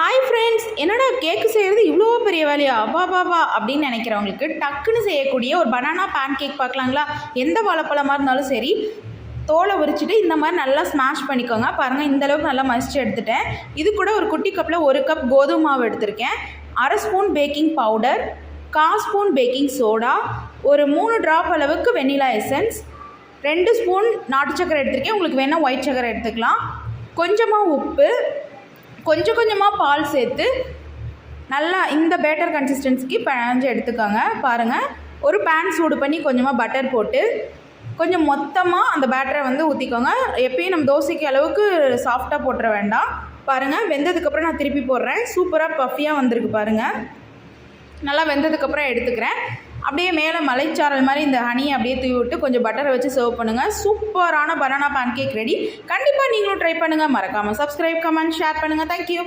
Hi friends, என்னடா கேக்கு செய்கிறது இவ்வளோ பெரிய வேலையா வா அப்படின்னு நினைக்கிறவங்களுக்கு டக்குன்னு செய்யக்கூடிய ஒரு பனானா பேன் கேக் பார்க்கலாங்களா. எந்த வாழைப்பழமாக இருந்தாலும் சரி, தோலை உரிச்சிட்டு இந்த மாதிரி நல்லா ஸ்மாஷ் பண்ணிக்கோங்க. பாருங்கள், இந்தளவுக்கு நல்லா மசிச்சு எடுத்துட்டேன். இது கூட ஒரு குட்டி கப்பில் 1 கப் கோதுமை மாவு எடுத்திருக்கேன், 1/2 spoon baking powder, 1/4 spoon baking soda, ஒரு 3 ட்ராப் அளவுக்கு வெண்ணிலா எசன்ஸ், 2 ஸ்பூன் நாட்டு சக்கரை எடுத்திருக்கேன். உங்களுக்கு வேணால் ஒயிட் சக்கரை எடுத்துக்கலாம். கொஞ்சமாக உப்பு, கொஞ்சமாக பால் சேர்த்து நல்லா இந்த பேட்டர் கன்சிஸ்டன்சிக்கு பிணைஞ்சு எடுத்துக்கோங்க. பாருங்கள், ஒரு பேன் சூடு பண்ணி கொஞ்சமாக பட்டர் போட்டு கொஞ்சம் மொத்தமாக அந்த பேட்டரை ஊற்றிக்கோங்க. எப்பயும் நம்ம தோசைக்கு அளவுக்கு சாஃப்டாக போட்டுற வேண்டாம். பாருங்கள், வெந்ததுக்கப்புறம் நான் திருப்பி போடுறேன். சூப்பராக பஃபியாக வந்திருக்கு பாருங்கள். நல்லா வெந்ததுக்கப்புறம் எடுத்துக்கிறேன். அப்படியே மேலே மலைச்சாரல் மாதிரி இந்த ஹனியை அப்படியே தூவி விட்டு கொஞ்சம் பட்டரை வச்சு சர்வ் பண்ணுங்கள். சூப்பரான பனானா பேன் கேக் ரெடி. கண்டிப்பாக நீங்களும் ட்ரை பண்ணுங்கள். மறக்காமல் சப்ஸ்கிரைப், கமெண்ட், ஷேர் பண்ணுங்கள். தேங்க்யூ.